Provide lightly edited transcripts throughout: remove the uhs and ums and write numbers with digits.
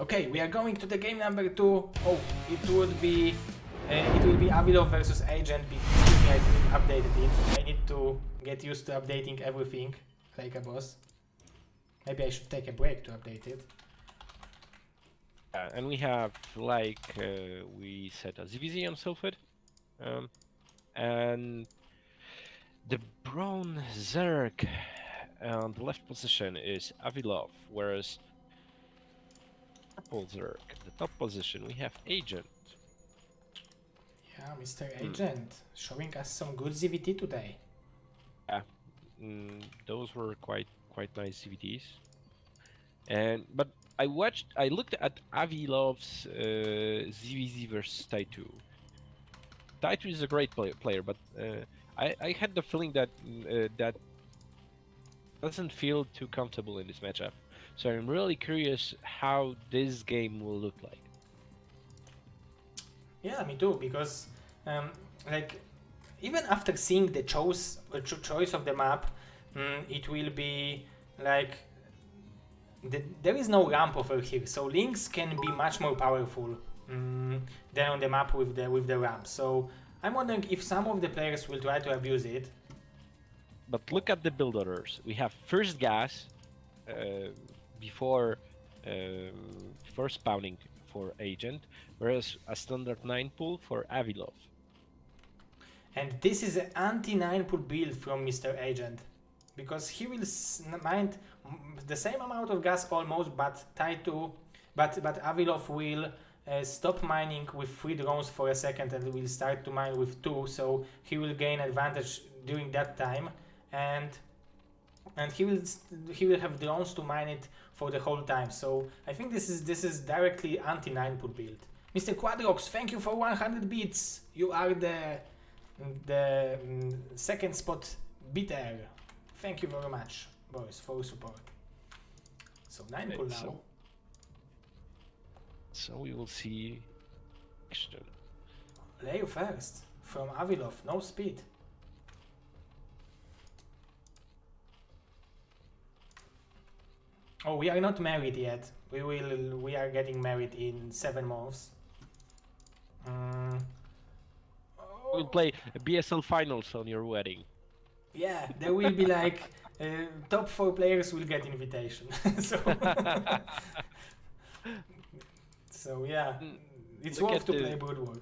Okay, we are going to the game number 2. Oh, it will be Avi-Love versus Agent. Excuse me, I didn't update it. I need to get used to updating everything like a boss. Maybe I should take a break to update it. And we have, like we said, a ZVZ on Sulfid. And the Brown Zerg on the left position is Avi-Love, whereas Purple Zerg, the top position, we have Agent. Yeah, Mr. Agent, showing us some good ZVT today. Yeah, those were quite nice CVTs. But I looked at Avi-Love's ZVZ versus Taitu. Taitu is a great player, but I had the feeling that that doesn't feel too comfortable in this matchup. So I'm really curious how this game will look like. Yeah, me too, because like even after seeing the choice of the map, it will be like there is no ramp over here, so links can be much more powerful than on the map with the ramp. So I'm wondering if some of the players will try to abuse it. But look at the build orders. We have first gas before spawning for Agent, whereas a standard 9 pull for Avi-Love. And this is an anti-9 pull build from Mr. Agent, because he will mind the same amount of gas almost, but Avi-Love will stop mining with 3 drones for a second and will start to mine with 2, so he will gain advantage during that time, and he will have drones to mine it for the whole time. So I think this is directly anti-9 pull build. Mr. Quadrox, thank you for 100 bits. You are the second spot beater. Thank you very much, boys, for your support. So 9 pull now. So we will see action. Leo first from Avi-Love, no speed. Oh, we are not married yet. We are getting married in 7 months. We'll play BSL finals on your wedding. Yeah, there will be like top 4 players will get invitation. So yeah, it's worth to play Brood War.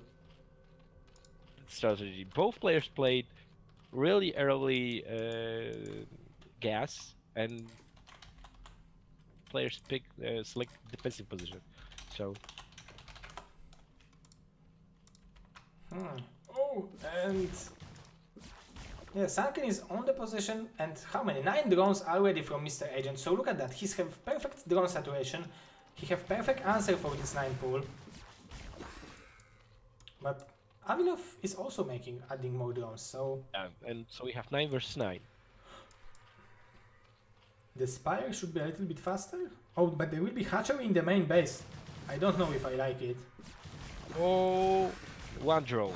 Strategy. Both players played really early gas, and players select defensive position. So. Oh, and yeah, Sunken is on the position, and how many? 9 drones already from Mr. Agent. So look at that. He's have perfect drone saturation. He have perfect answer for this 9 pull. But Avi-Love is also adding more drones. So Yeah, and so we have 9 versus 9. The Spire should be a little bit faster. Oh, but there will be hatchery in the main base. I don't know if I like it. Oh, 1 drone.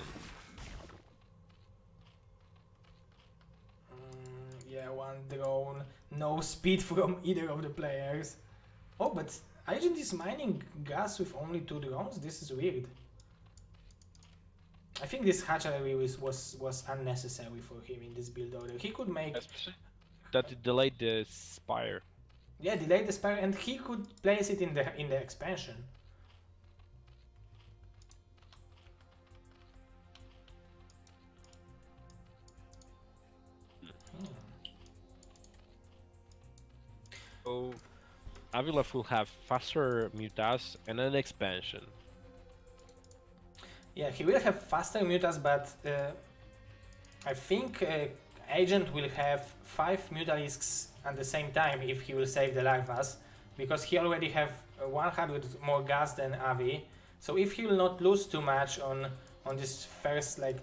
Yeah, 1 drone. No speed from either of the players. Oh, but Agent is mining gas with only 2 drones? This is weird. I think this hatchery was unnecessary for him in this build order. He could make... Especially that it delayed the Spire. Yeah, delayed the Spire, and he could place it in the expansion. So Avi-Love will have faster mutas and an expansion. Yeah, he will have faster mutas, but I think Agent will have 5 mutalisks at the same time if he will save the larvas, because he already have 100 more gas than Avi. So if he will not lose too much on this first like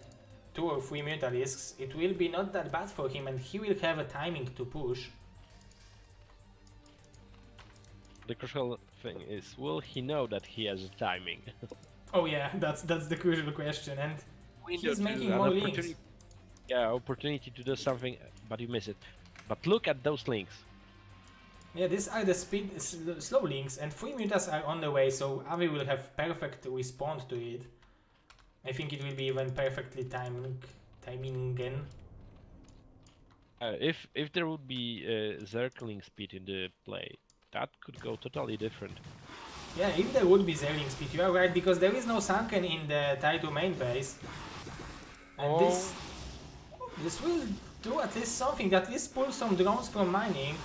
2 or 3 mutalisks, it will be not that bad for him, and he will have a timing to push. The crucial thing is, will he know that he has a timing? Oh yeah, that's the crucial question, and he's making more links. Yeah, opportunity to do something, but you miss it. But look at those links. Yeah, these are the slow links, and 3 mutas are on the way, so Avi will have perfect response to it. I think it will be even perfectly timing again. If there would be circling speed in the play, that could go totally different. Yeah, if there would be zerling speed, you are right, because there is no sunken in the Taito main base. And this will do at least something, at least pull some drones from mining.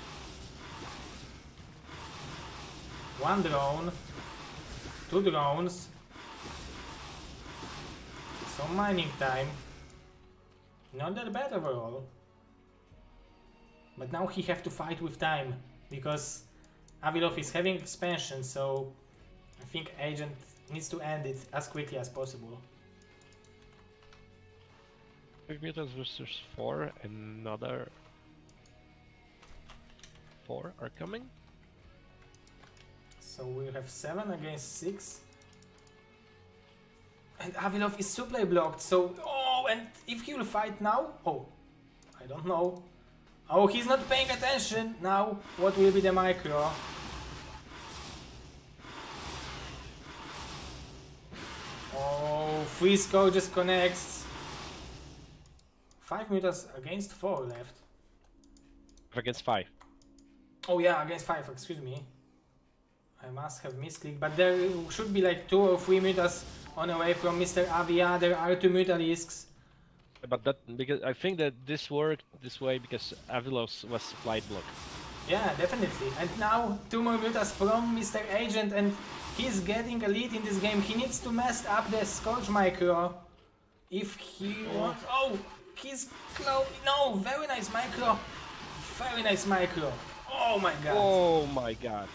One drone, 2 drones, some mining time. Not that bad overall. But now he have to fight with time, because Avi-Love is having expansion, so I think Agent needs to end it as quickly as possible. 5 meters versus 4, another 4 are coming. So we have 7 against 6. And Avi-Love is supply blocked, so... Oh, and if he will fight now? Oh, I don't know. Oh, he's not paying attention now. What will be the micro? Oh, Frisco just connects. 5 meters against 4 left. Against 5. Oh yeah, against 5, excuse me. I must have misclicked, but there should be like 2 or 3 meters on the way from Mr. Avia. There are 2 mutalisks. But that, because I think that this worked this way because Avilos was supplied block. Yeah, definitely. And now 2 more mutas from Mr. Agent, and he's getting a lead in this game. He needs to mess up the Scorch micro if he wants. Oh, he's close. No, very nice micro. Very nice micro. Oh my god. Oh my god.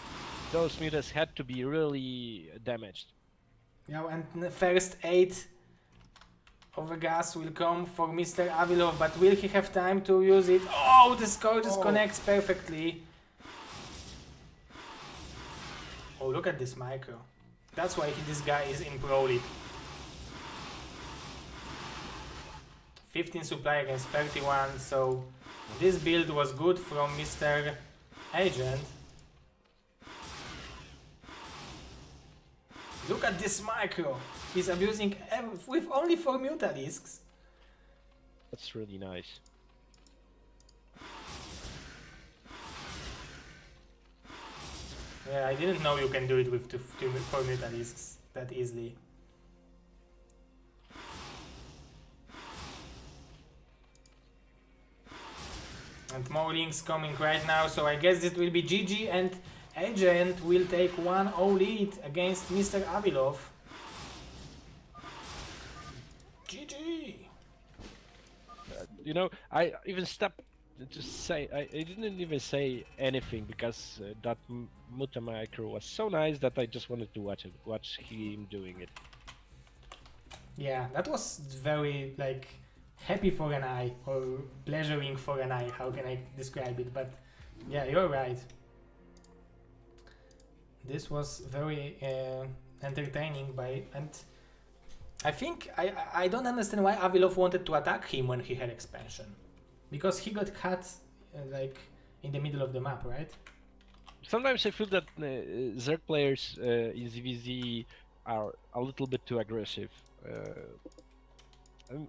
Those mutas had to be really damaged. Yeah, and the first 8 of the gas will come for Mr. Avi-Love, but will he have time to use it? Oh, the score just connects perfectly. Oh, look at this micro. That's why this guy is in Proleague. 15 supply against 31, so this build was good from Mr. Agent. Look at this micro. He's abusing with only 4 mutalisks. That's really nice. Yeah, I didn't know you can do it with 4 mutalisks that easily. And more links coming right now, so I guess it will be GG, and Agent will take 1-0 lead against Mr. Avi-Love. GG! You know, I even stopped to say, I didn't even say anything because that Muta micro was so nice that I just wanted to watch him doing it. Yeah, that was very, like, happy for an eye, or pleasuring for an eye, how can I describe it, but yeah, you're right. This was very entertaining and I think I don't understand why Avi-Love wanted to attack him when he had expansion. Because he got cut like in the middle of the map, right? Sometimes I feel that Zerg players in ZVZ are a little bit too aggressive.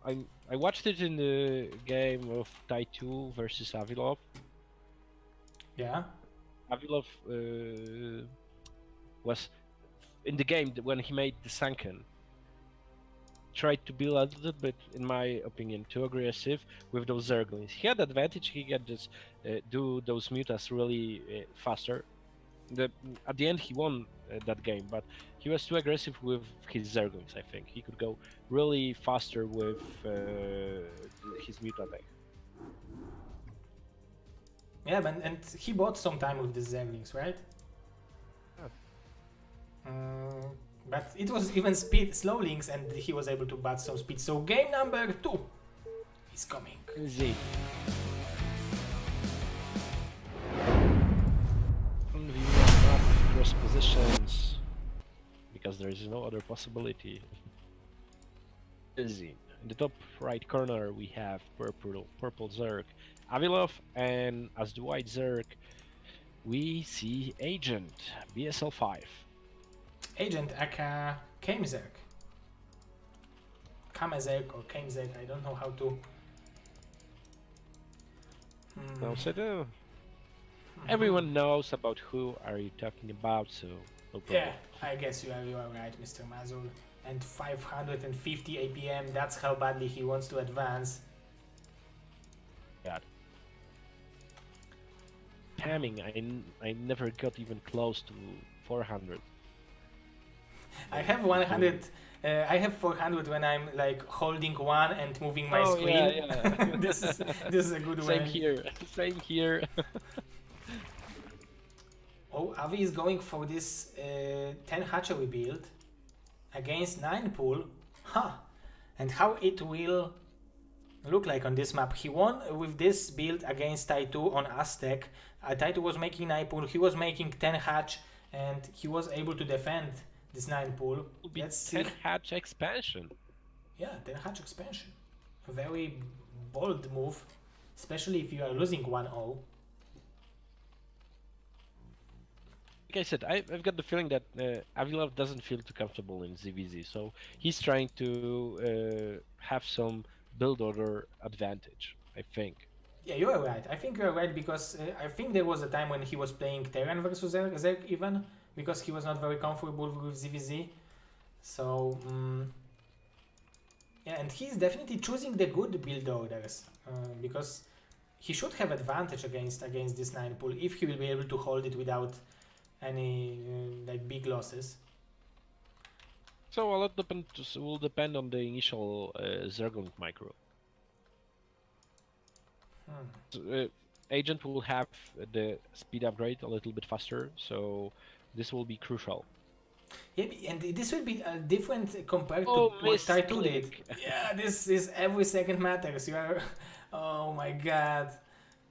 I watched it in the game of Tai 2 versus Avi-Love. Yeah. Avi-Love was in the game when he made the sunken. Tried to be a little bit, in my opinion, too aggressive with those Zerglings. He had advantage. He could just do those mutas really faster. At the end, he won that game, but he was too aggressive with his Zerglings. I think he could go really faster with his muta deck. Yeah, and he bought some time with the Zerglings, right? Yeah. But it was even slow links, and he was able to bat some speed. So game number 2 is coming. Z. Cross positions because there is no other possibility. Z. In the top right corner we have purple Zerg Avi-Love, and as the white Zerg We see Agent, BSL5. Agent aka Kamezerk. Kamezerk or Kamezerk, I don't know how to... Now said, everyone knows about who are you talking about, so no problem. Yeah, I guess you are right, Mr. Mazur. And 550 APM, that's how badly he wants to advance. God. Pamming, I never got even close to 400. I have 100, I have 400 when I'm like holding one and moving my screen. Yeah. this is a good way. Same here, same here. Oh, Avi is going for this 10 hatchery build against 9 pool. Huh. And how it will look like on this map. He won with this build against Taitu on Aztec. Taitu was making 9 pool, he was making 10 hatch, and he was able to defend this 9 pool. Let's see. 10 hatch expansion. Yeah, 10 hatch expansion. A very bold move, especially if you are losing 1-0. Like I said, I've got the feeling that Avi-Love doesn't feel too comfortable in ZVZ, so he's trying to have some build order advantage, I think. Yeah, you are right. I think you are right because I think there was a time when he was playing Terran versus Zerg even, because he was not very comfortable with ZVZ. So, yeah, and he's definitely choosing the good build orders because he should have advantage against this 9 pool if he will be able to hold it without any like big losses. So a lot will depend on the initial Zerglink micro. So, Agent will have the speed upgrade a little bit faster, so this will be crucial. Yeah, and this will be different compared to what Taitu did. Yeah, this is every second matters. You are, oh my god.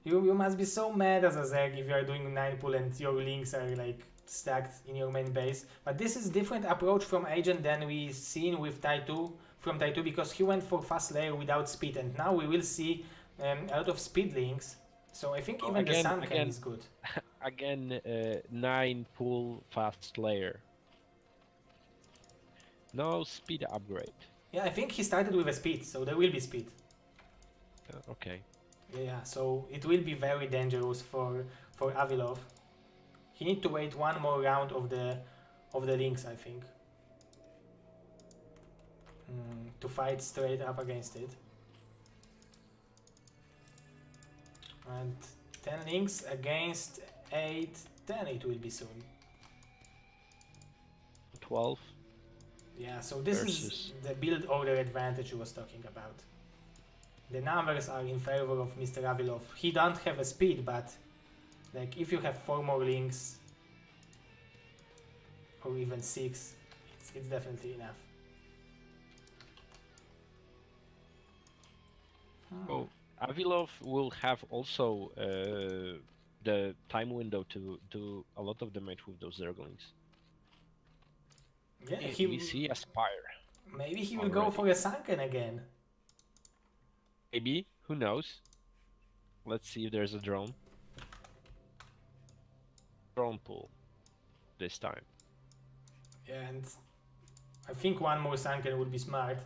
You must be so mad as a Zerg if you are doing 9 pull and your links are like stacked in your main base. But this is different approach from Agent than we seen with Taitu, from Taitu, because he went for fast layer without speed, and now we will see a lot of speed links. So I think even the Sun Can is good. Again, 9 pull fast layer. No speed upgrade. Yeah, I think he started with a speed, so there will be speed. Okay. Yeah, so it will be very dangerous for Avi-Love. He need to wait one more round of the links, I think, to fight straight up against it. And 10 links against 8, 10 it will be soon. 12. Yeah, so this is the build order advantage he was talking about. The numbers are in favor of Mr. Avi-Love. He don't have a speed, but like if you have 4 more links or even 6, it's definitely enough. Oh, Avi-Love will have also the time window to do a lot of damage with those Zerglings. Yeah, we see Aspire. Maybe he will go for a Sunken again. Maybe, who knows? Let's see if there's a drone. Drone pool this time. Yeah, and I think one more Sunken would be smart.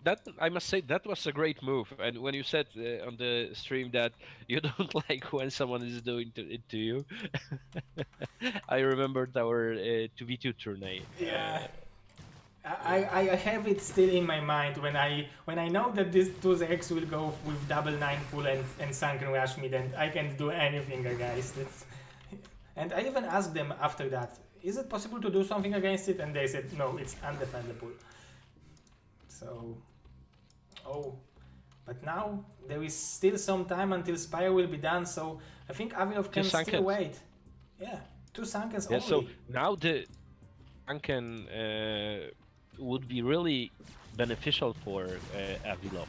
That I must say, that was a great move. And when you said on the stream that you don't like when someone is doing it to you, I remembered our 2v2 tourney. Yeah. I have it still in my mind when I know that these two Zergs will go with double 9 pull and Sunken rush me, then I can't do anything, guys. And I even asked them after that, is it possible to do something against it? And they said, no, it's undefendable. So, oh, but now there is still some time until Spire will be done, so I think Avi-Love can still wait. Yeah, 2 Sunkens only. So now the Sunken would be really beneficial for Avi-Love.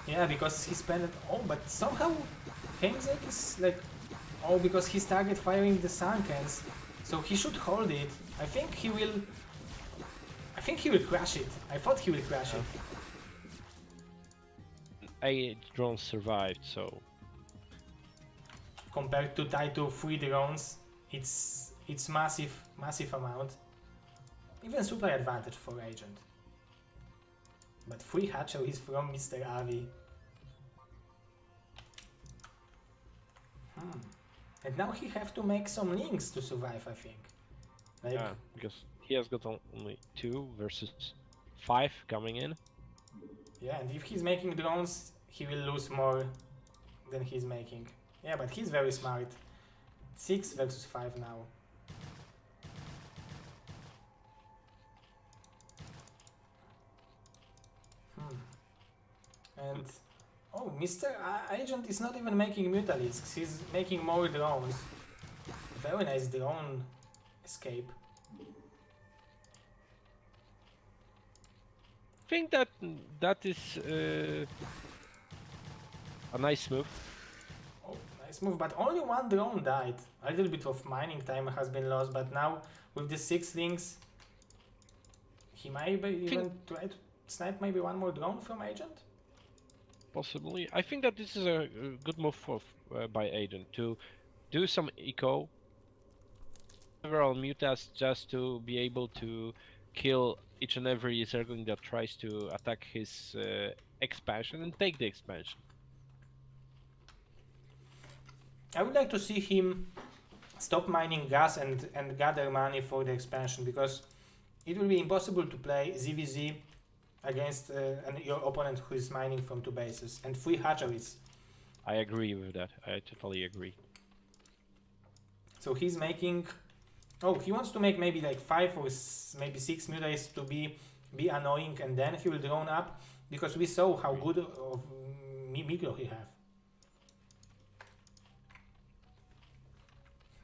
Yeah, because he spent it all, but somehow Heimzek is like, oh, because he started firing the Sunkens, so he should hold it. I think he will crash it. I thought he will crash it. 8 drones survived, so compared to Taito 3 drones, it's massive amount. Even supply advantage for Agent. But 3 hatcheries from Mr. Avi. And now he have to make some links to survive, I think. Like, Yeah, because he has got only 2 versus 5 coming in. yeah, and if he's making drones, he will lose more than he's making. Yeah, but he's very smart. 6 versus 5 now. And oh, Mr. Agent is not even making Mutalisks, he's making more drones. Very nice drone escape. I think that is a nice move. Oh, nice move, but only 1 drone died. A little bit of mining time has been lost, but now with the 6 links, he might even try to snipe maybe 1 more drone from Agent? Possibly. I think that this is a good move by Agent to do some eco, several mutas just to be able to kill each and every Zergling that tries to attack his expansion and take the expansion. I would like to see him stop mining gas and gather money for the expansion, because it will be impossible to play ZVZ against your opponent who is mining from 2 bases and 3 hatcheries. I agree with that. I totally agree. So he's making... Oh, he wants to make maybe like 5 or maybe 6 mutates to be annoying, and then he will drone up, because we saw how good of micro he have.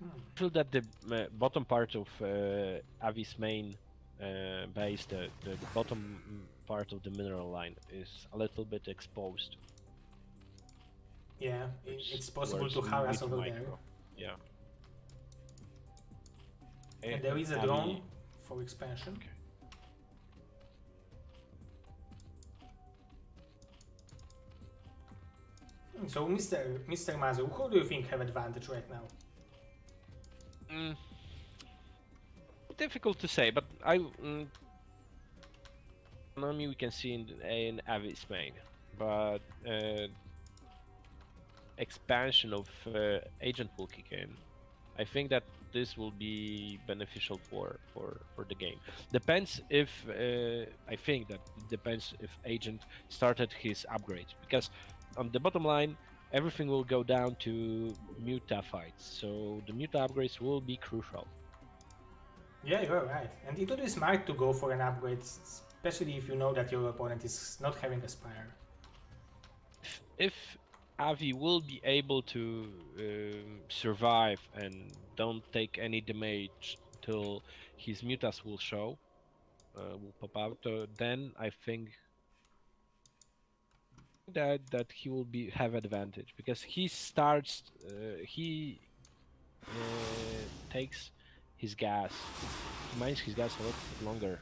I feel that the bottom part of Avi's main base, the bottom part of the mineral line, is a little bit exposed. Yeah, it's possible to harass over there. Yeah. And there is a drone for expansion. Okay. So Mr. Mazu, who do you think have advantage right now? Difficult to say, but economy we can see in Avi's main, but expansion of Agent will kick in. I think that this will be beneficial for the game. Depends if I think that it depends if Agent started his upgrades, because on the bottom line everything will go down to Muta fights, so the Muta upgrades will be crucial. Yeah, you're right. And it would be smart to go for an upgrade, especially if you know that your opponent is not having a Spire. If Avi will be able to survive and don't take any damage till his mutas will show, will pop out, then I think that he will have advantage, because he starts he takes his gas, he mines his gas a lot longer.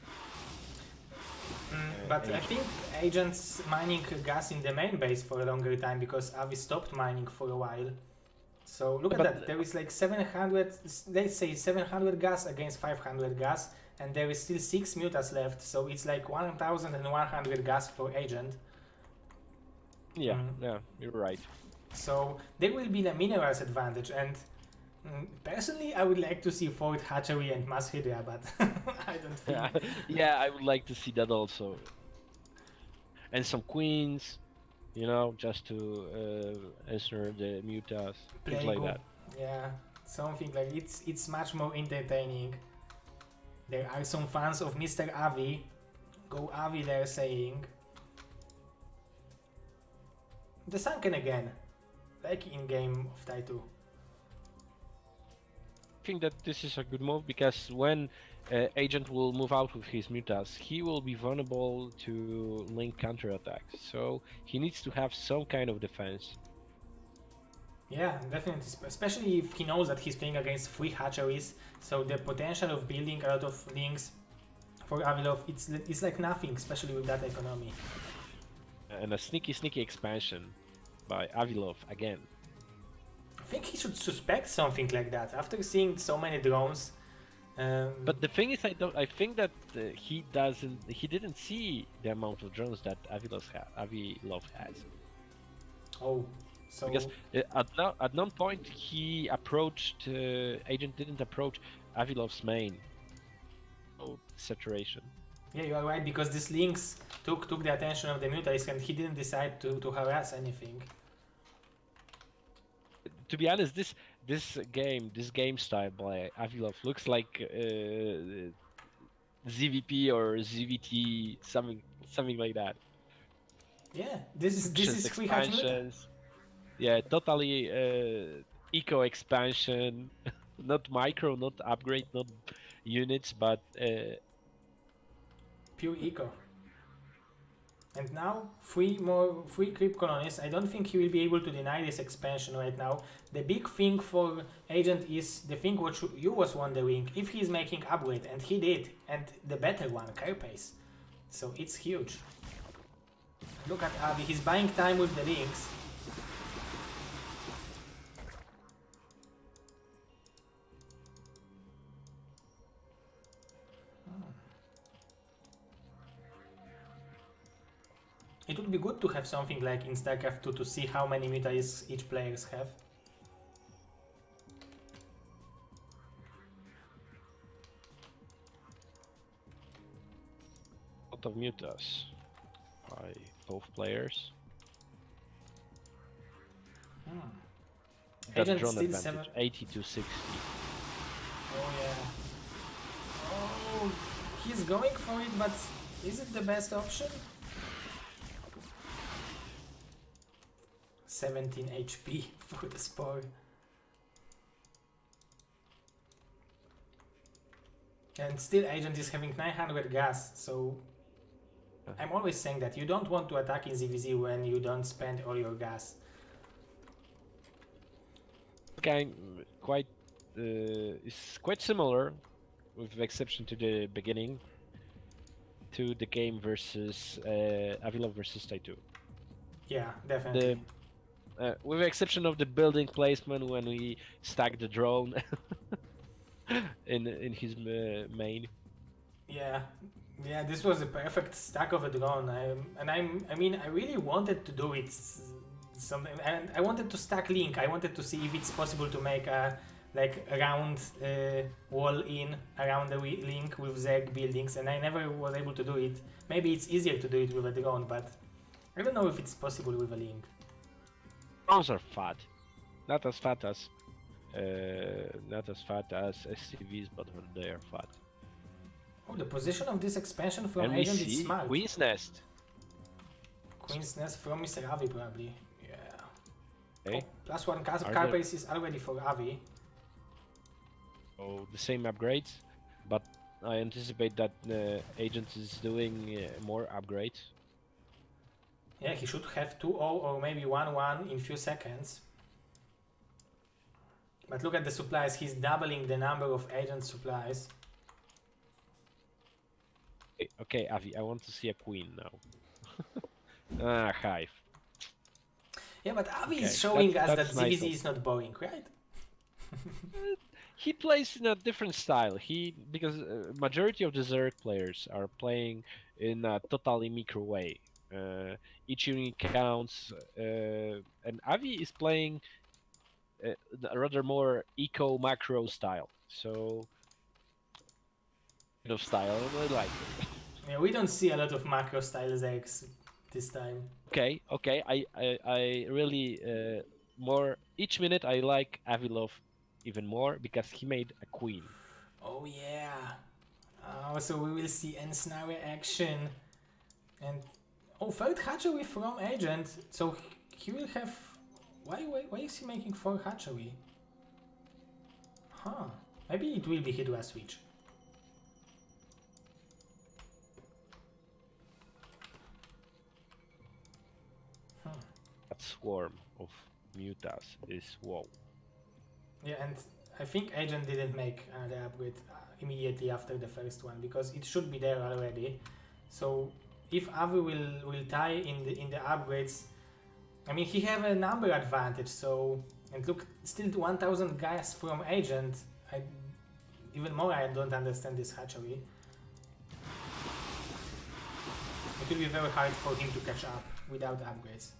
But I think Agent's mining gas in the main base for a longer time, because Avi stopped mining for a while. So look at that, there is like 700, let's say 700 gas against 500 gas, and there is still 6 mutas left, so it's like 1100 gas for Agent. Yeah, yeah, you're right. So there will be the minerals advantage, and personally I would like to see 4th hatchery and mass hydra, but I don't think... Yeah, I would like to see that also. And some queens, you know, just to answer the mutas, things like that. Yeah, something like it's much more entertaining. There are some fans of Mr. Avi. Go Avi, they're saying. The Sunken again, like in game of Taito. I think that this is a good move, because when Agent will move out with his mutas, he will be vulnerable to link counterattacks, so he needs to have some kind of defense. Yeah, definitely, especially if he knows that he's playing against 3 hatcheries, so the potential of building a lot of links for Avi-Love, it's like nothing, especially with that economy. And a sneaky expansion by Avi-Love again. think he should suspect something like that after seeing so many drones. But the thing is, I think that he didn't see the amount of drones that Avi-Love has. Oh, so Because at no point he approached Agent didn't approach Avi-Love's main. Oh, saturation. yeah, you are right, because this Lynx took the attention of the Mutalist and he didn't decide to harass anything. To be honest, this game style by Avi-Love looks like ZVP or ZVT, something like that. Yeah, this is free hatch Muta. Expansions. Yeah, totally eco expansion, not micro, not upgrade, not units, but Pure eco. And now, free creep colonies. I don't think he will be able to deny this expansion right now. The big thing for Agent is the thing what you was wondering, if he's making upgrade, and he did, and the better one, Carapace. So it's huge. Look at Avi, he's buying time with the Lynx. It would be good to have something like in StarCraft 2 to see how many mutas each players have. a lot of mutas by both players. That Agent drone still advantage, 80 to 60. Oh yeah. Oh, he's going for it, but is it the best option? 17 HP for the Spore. And still Agent is having 900 gas, so I'm always saying that you don't want to attack in ZVZ when you don't spend all your gas. Is quite similar, with the exception to the beginning, to the game versus Avi-Love versus Taitu. Yeah, definitely. With the exception of the building placement when we stack the drone in his main. Yeah, this was a perfect stack of a drone. I mean, I really wanted to do it. Something, and I wanted to stack Link. I wanted to see if it's possible to make a like a round wall in around the Link with Zeg buildings, and I never was able to do it. Maybe it's easier to do it with a drone, but I don't know if it's possible with a Link. Drones are fat, not as fat as SCVs, but they are fat. Oh, the position of this expansion from And Agent we is see smart. Queen's Nest. Queen's Nest from Mr. Avi probably. Yeah. Okay. Oh, +1 Are Carapace is already for Avi. Oh, the same upgrades, but I anticipate that Agent is doing more upgrades. Yeah, he should have 2-0 or maybe 1-1 in few seconds. But look at the supplies, he's doubling the number of Agent supplies. Okay, Avi, I want to see a queen now. Hive. Yeah, but Avi Okay, is showing us that that's nice ZVZ is not boring, right? He plays in a different style. Because majority of the Zerg players are playing in a totally micro way. Each unit counts, and Avi is playing a rather more eco macro style. So, kind of style, I like it. Yeah, we don't see a lot of macro style Zegs this time. Okay. I really more each minute I like Avi-Love even more because he made a queen. Oh yeah. So we will see Ensnare action. And third hatchery from Agent. So he will have. Why is he making 4 hatchery? Huh. Maybe it will be Hydra switch. That swarm of mutas is wow. Yeah, and I think Agent didn't make the upgrade immediately after the first one because it should be there already. So if Avi will tie in the upgrades, I mean he have a number advantage, so And look, still 1000 gas from Agent. Even more, I don't understand this hatchery. It will be very hard for him to catch up without upgrades.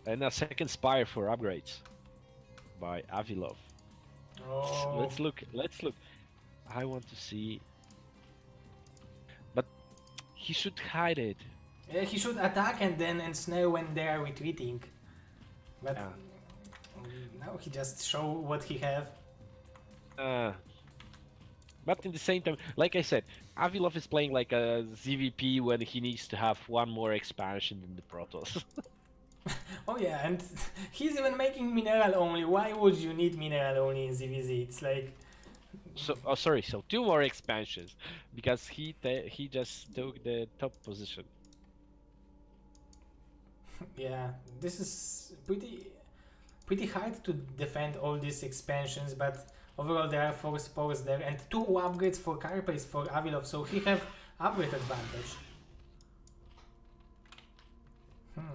And a second spire for upgrades by Avi-Love. Oh. Let's look. I want to see. But he should hide it. Yeah, he should attack and then ensnare when they are retreating. But now he just show what he have. But in the same time, like I said, Avi-Love is playing like a ZVP when he needs to have one more expansion in the Protoss. Oh yeah, and he's even making mineral only. Why would you need mineral only in ZVZ? It's like... So, oh sorry, so 2 more expansions, because he just took the top position. Yeah, this is pretty hard to defend all these expansions, but overall there are 4 spores there and 2 upgrades for Carapace for Avi-Love, so he have upgrade advantage.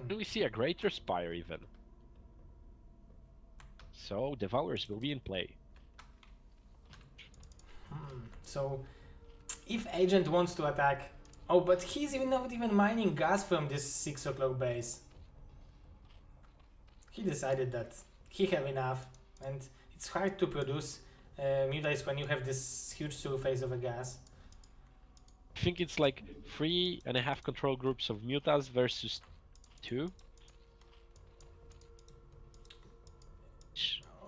Do we see a greater spire even? So Devourers will be in play. So if Agent wants to attack... Oh, but he's not even mining gas from this 6 o'clock base. He decided that he have enough, and it's hard to produce mutants when you have this huge surface of a gas. I think it's like 3.5 control groups of mutas versus 2.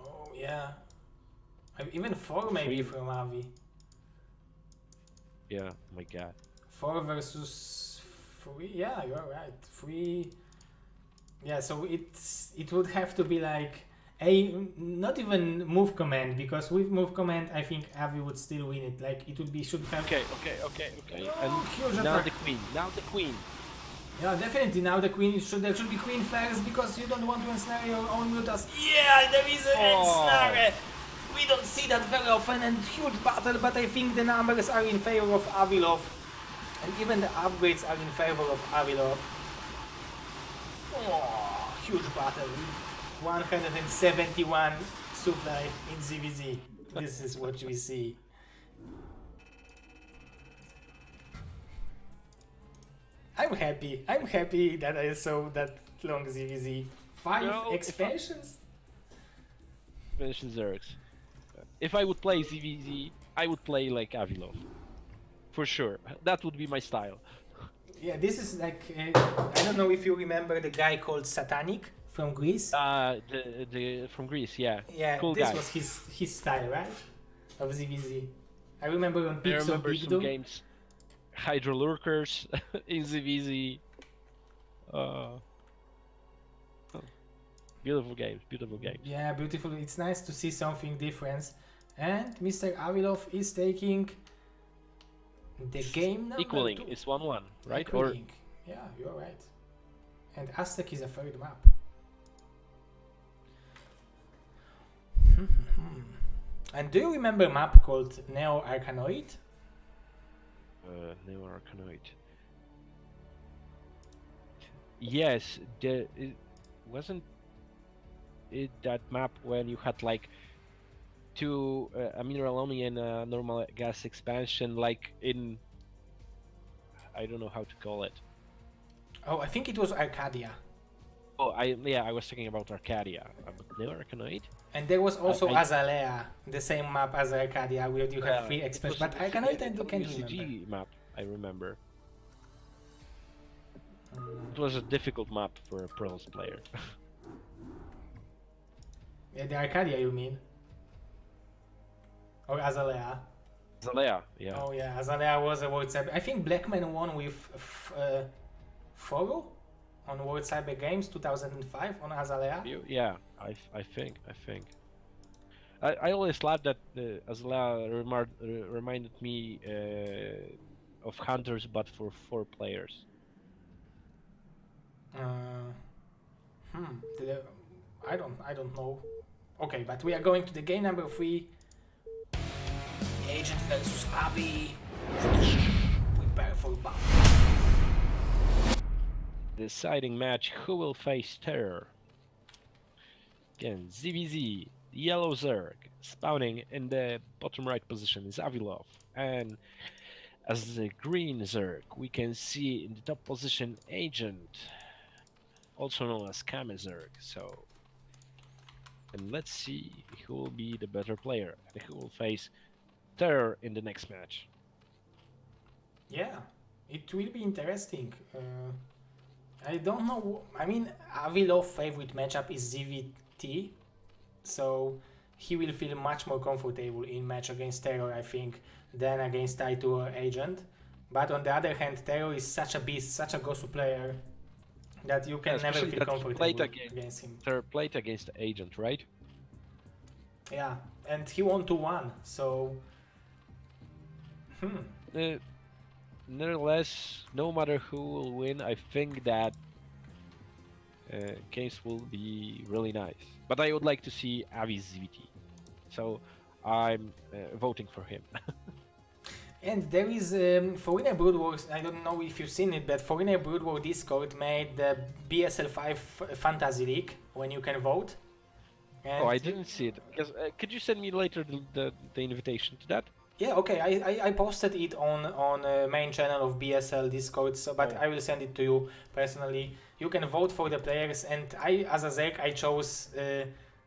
Oh yeah, even 4 maybe from Avi. Yeah, my god. 4 versus 3. Yeah, you're right. 3. Yeah, so it would have to be like not even move command, because with move command I think Avi would still win it. Like it would be should have. Okay. Oh, And now the queen. Yeah, definitely now the queen there should be queen first, because you don't want to ensnare your own mutas. Yeah, there is an ensnare. We don't see that very often, and huge battle, but I think the numbers are in favor of Avi-Love. And even the upgrades are in favor of Avi-Love. Oh, huge battle. 171 supply in ZVZ. This is what we see. I'm happy that I saw that long ZVZ. 5 expansions? Expansion Zergs. If I would play ZVZ, I would play like Avi-Love. For sure. That would be my style. Yeah, this is like... I don't know if you remember the guy called Satanic from Greece. From Greece, yeah. Yeah, cool this guy. was his style, right? Of ZVZ. I remember on I Peaks of remember Big some Doom. games. Hydro Lurkers in ZVZ. Beautiful games. Yeah, beautiful. It's nice to see something different. And Mr. Avi-Love is taking the game number Equaling 2. is 1-1, right? Equaling. Yeah, you're right. And Aztec is a 3rd map. And do you remember a map called Neo Arcanoid? Neo Arcanoid. Yes, wasn't it that map when you had like 2 a mineral only and a normal gas expansion, like in I don't know how to call it. Oh, I think it was Arcadia. Oh, I was talking about Arcadia. Neo Arcanoid. And there was also Azalea, the same map as Arcadia, where you have 3 expansions. But Arcanoid I can't remember. map, I remember. It was a difficult map for a Protoss player. Yeah, the Arcadia you mean? Or Azalea? Azalea, yeah. Oh yeah, Azalea was a World Cyber. I think Blackman won with Foro on World Cyber Games 2005 on Azalea. Yeah, I think. I always laughed that Azalea reminded me of Hunters, but for 4 players. I don't know. Okay, but we are going to the game number 3. Agent versus Avi. Prepare for battle. Deciding match: who will face Terror? Again, ZVZ, yellow Zerg, spawning in the bottom right position is Avi-Love. And as the green Zerg, we can see in the top position Agent, also known as Kame Zerg. So, and let's see who will be the better player and who will face Terror in the next match. Yeah, it will be interesting. I don't know. I mean, Avi-Love favorite matchup is ZVT, so he will feel much more comfortable in match against Terror, I think, than against Taitu or Agent. But on the other hand, Terror is such a beast, such a Gosu player that you can never Especially feel that he comfortable played against him. Terror played against the Agent, right? Yeah, and he won 2-1, so. Nevertheless, no matter who will win, I think that games will be really nice. But I would like to see Avi's ZVT, so I'm voting for him. And there is Foreigner Brood Wars, I don't know if you've seen it, but Foreigner Brood War Discord made the BSL5 Fantasy League when you can vote. And Oh, I didn't see it. Because could you send me later the invitation to that? yeah, okay, I posted it on main channel of BSL Discord, so but Oh. I will send it to you personally. You can vote for the players, and I, as a Zerg, I chose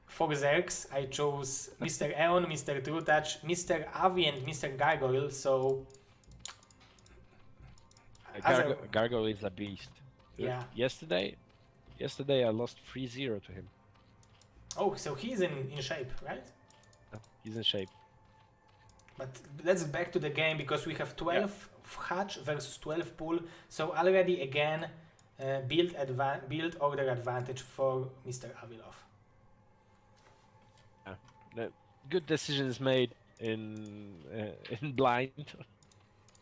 4 Zergs. I chose Mr. Eon, Mr. Trutouch, Mr. Avi, and Mr. Gargoyle, so. As a- Gargoyle is a beast. Yeah. Yesterday I lost 3-0 to him. Oh, so he's in shape, right? He's in shape. But let's back to the game because we have 12 hatch versus 12 pool. So already again, build order advantage for Mr. Avi-Love. Good decisions made in blind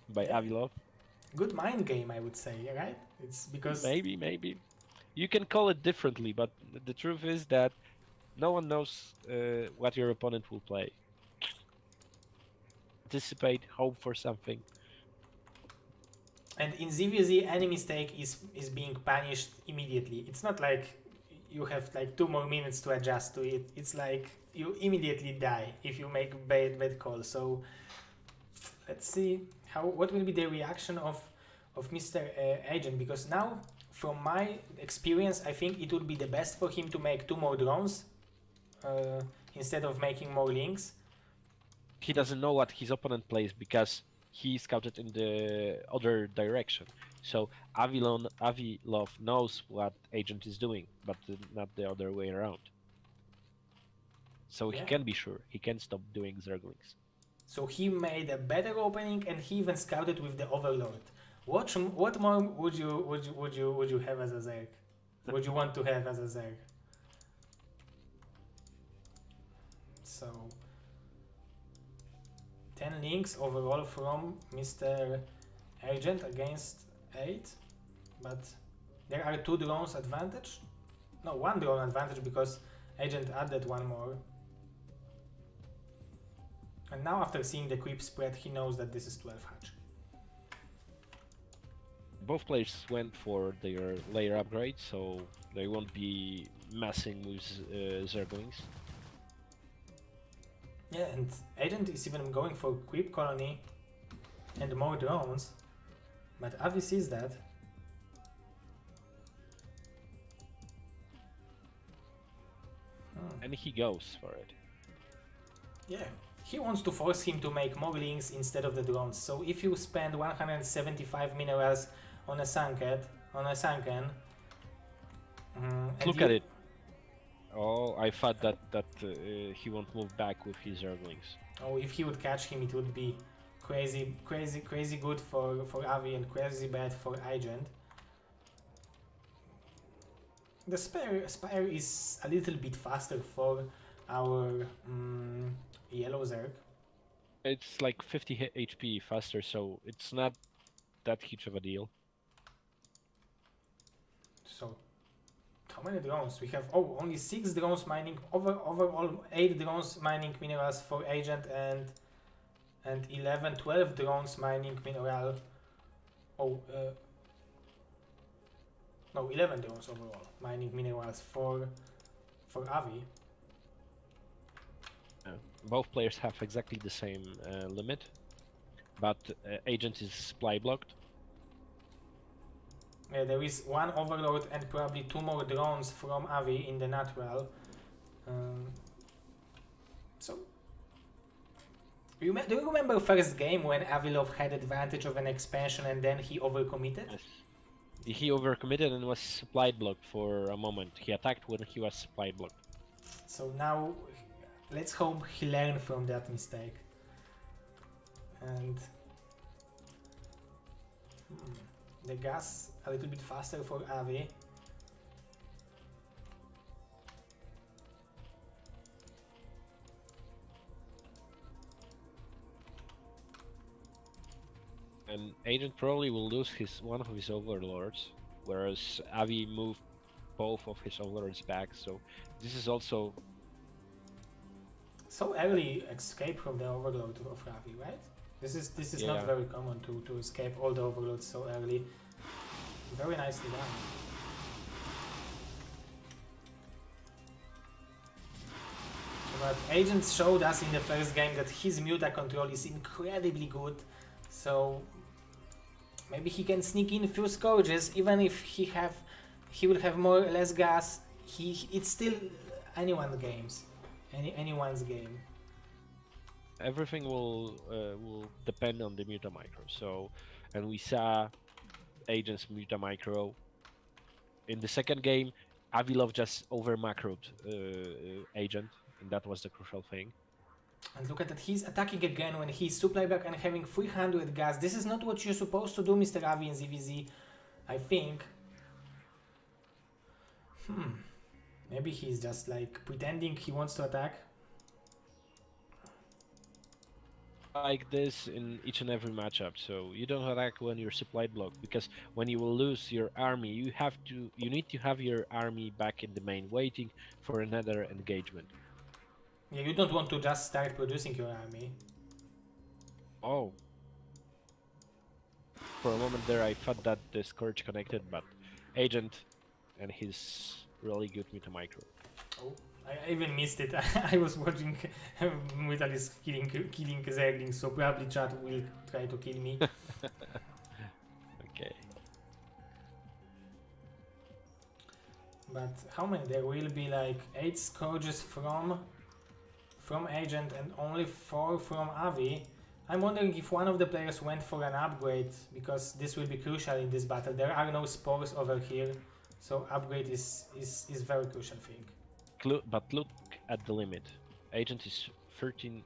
by Yeah. Avi-Love. Good mind game, I would say, right? It's because Maybe. You can call it differently, but the truth is that no one knows what your opponent will play. Anticipate, hope for something. and in ZVZ any mistake is being punished immediately. It's not like you have like 2 more minutes to adjust to it. It's like you immediately die if you make bad call. So let's see what will be the reaction of Mr. Agent, because now from my experience I think it would be the best for him to make 2 more drones instead of making more links. He doesn't know what his opponent plays because he scouted in the other direction. So Avi-Love knows what Agent is doing, but not the other way around. So he can be sure. He can stop doing Zerglings. So he made a better opening, and he even scouted with the Overlord. What more would you have as a Zerg? Would you want to have as a Zerg? So 10 links overall from Mr. Agent against 8, but there are 2 drones advantage. No, 1 drone advantage because Agent added 1 more. And now after seeing the creep spread, he knows that this is 12 hatch. Both players went for their layer upgrade, so they won't be messing with Zerglings. Yeah, and Agent is even going for creep colony and more drones, but Avi sees that. And he goes for it. Yeah, he wants to force him to make more links instead of the drones. So if you spend 175 minerals on a sunken, Look at it. Oh, I thought that he won't move back with his Zerglings. Oh, if he would catch him, it would be crazy good for Avi and crazy bad for Agent. The Spire is a little bit faster for our yellow Zerg. It's like 50 HP faster, so it's not that huge of a deal. So, how many drones? We have only 6 drones mining, overall 8 drones mining minerals for Agent and 12 drones mining mineral. No, 11 drones overall mining minerals for Avi. Both players have exactly the same limit, but Agent is supply blocked. There is one overload and probably 2 more drones from Avi in the natural. So, do you remember first game when Avi-Love had advantage of an expansion and then he overcommitted? Yes. He overcommitted and was supply blocked for a moment. He attacked when he was supply blocked. So now, let's hope he learned from that mistake. And the gas a little bit faster for Avi. And Agent probably will lose one of his overlords, whereas Avi moved both of his overlords back. So this is also So early escape from the overload of Avi, right? This is not Yeah. very common to escape all the overloads so early. Very nicely done. But Agent showed us in the first game that his Muta control is incredibly good, so maybe he can sneak in a few scourges, even if he will have more or less gas. It's still anyone's game. everything will depend on the Muta Micro. So, and we saw Agent's Muta Micro in the second game. Avi-Love just over macroed Agent, and that was the crucial thing. And look at that, he's attacking again when he's supply back and having 300 gas. This is not what you're supposed to do, Mr. Avi in ZVZ, I think. Maybe he's just like pretending he wants to attack. Like this in each and every matchup, so you don't attack when you're supply blocked, because when you will lose your army, you need to have your army back in the main, waiting for another engagement. Yeah, you don't want to just start producing your army. Oh. For a moment there I thought that the Scourge connected, but Agent and his really good Muta Micro. Oh, I even missed it. I was watching Mutalis killing Zerglings, so probably chat will try to kill me. Okay. But how many? There will be like 8 Scourges from Agent and only 4 from Avi. I'm wondering if one of the players went for an upgrade, because this will be crucial in this battle. There are no spores over here, so upgrade is very crucial thing. But look at the limit. Agent is 13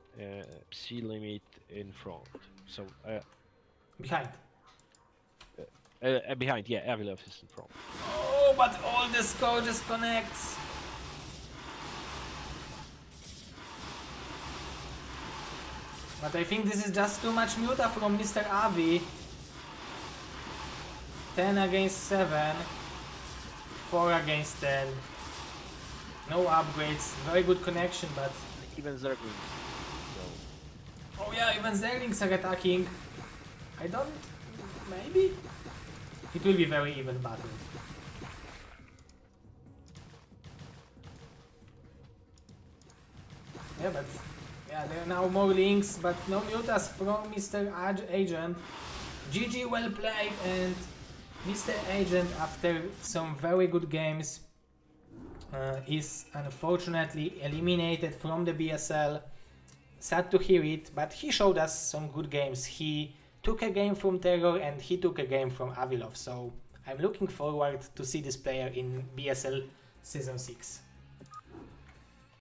Psi limit in front. So Behind. behind, yeah, Avi-Love is in front. Oh, but all the Scourges connects. But I think this is just too much Muta from Mr. Avi. 10 against 7. 4 against 10. No upgrades. Very good connection, but... Even Zerglings. So. Oh yeah, even Zerglings are attacking. I don't... Maybe? It will be very even battle. Yeah, but... Yeah, there are now more links, but no mutas from Mr. Agent. GG, well played, and Mr. Agent, after some very good games, is unfortunately eliminated from the BSL. Sad to hear it, but he showed us some good games. He took a game from Terror and he took a game from Avi-Love, so I'm looking forward to see this player in BSL Season 6.